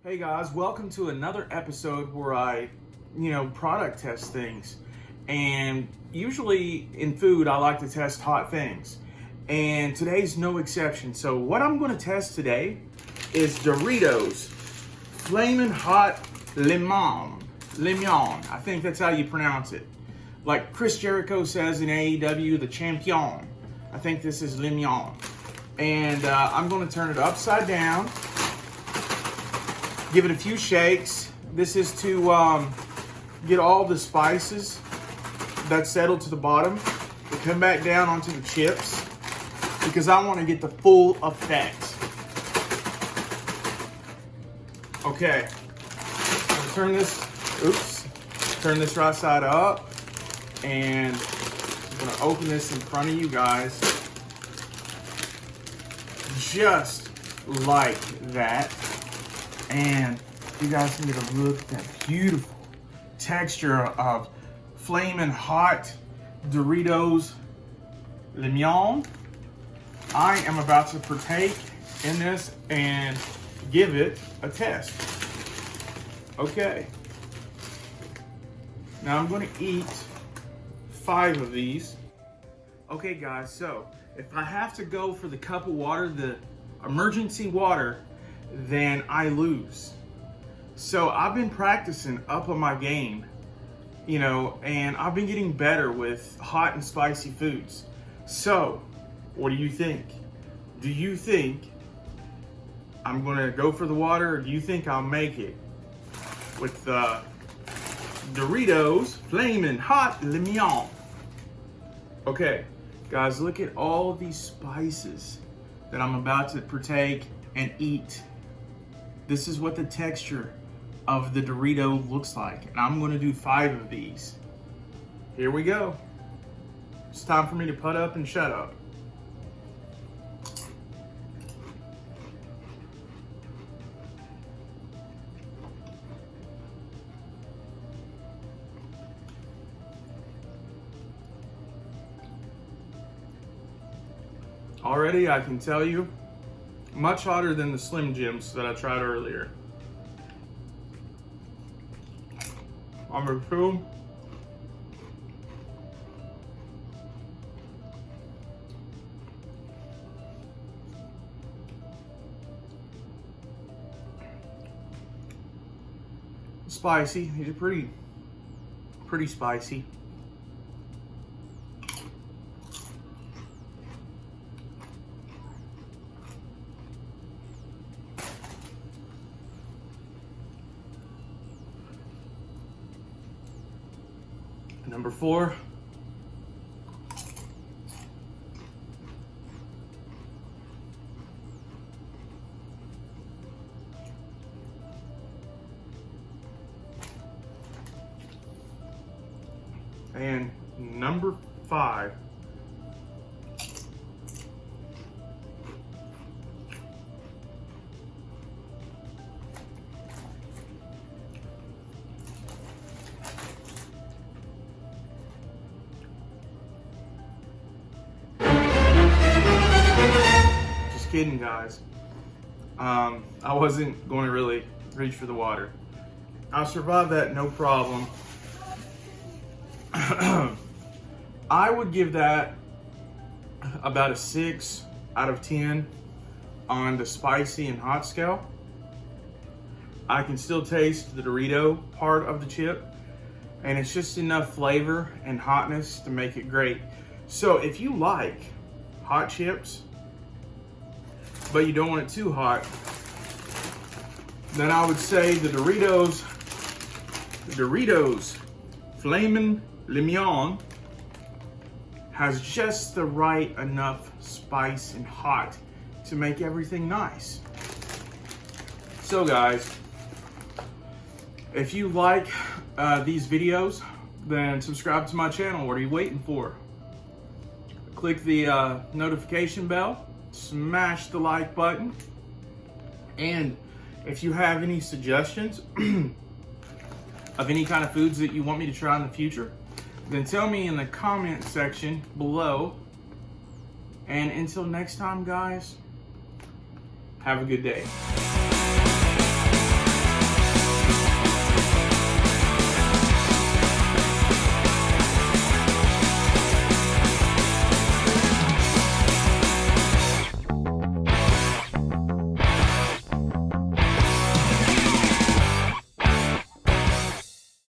Hey guys, welcome to another episode where I, product test things. And usually in food, I like to test hot things. And today's no exception. So what I'm gonna test today is Doritos Flamin Hot Limon. Limon, I think that's how you pronounce it. Like Chris Jericho says in AEW, the champion. I think this is Limon. And I'm gonna turn it upside down. Give it a few shakes. This is to get all the spices that settle to the bottom to come back down onto the chips because I want to get the full effect. Okay, turn this right side up, and I'm gonna open this in front of you guys, just like that. And you guys can get a look at that beautiful texture of flaming hot Doritos Limon. I am about to partake in this and give it a test. Okay. Now I'm going to eat 5 of these. Okay guys, so if I have to go for the cup of water, the emergency water, then I lose. So I've been practicing up on my game, and I've been getting better with hot and spicy foods. So what do you think? Do you think I'm gonna go for the water, or do you think I'll make it with the Doritos Flamin Hot Limon? Okay, guys, look at all these spices that I'm about to partake and eat. This is what the texture of the Dorito looks like. And I'm gonna do 5 of these. Here we go. It's time for me to put up and shut up. Already I can tell you, much hotter than the Slim Jims that I tried earlier. Number 2. Spicy. These are pretty spicy. Number 4. And number 5. Kidding, guys. I wasn't going to really reach for the water. I'll survive that, no problem. I would give that about a 6 out of 10 on the spicy and hot scale. I can still taste the Dorito part of the chip, and it's just enough flavor and hotness to make it great. So if you like hot chips, but you don't want it too hot, then I would say the Doritos Flamin Limon has just the right enough spice and hot to make everything nice. So guys, if you like these videos, then subscribe to my channel. What are you waiting for? Click the notification bell. Smash the like button, and if you have any suggestions of any kind of foods that you want me to try in the future, then tell me in the comment section below. And until next time, guys, have a good day.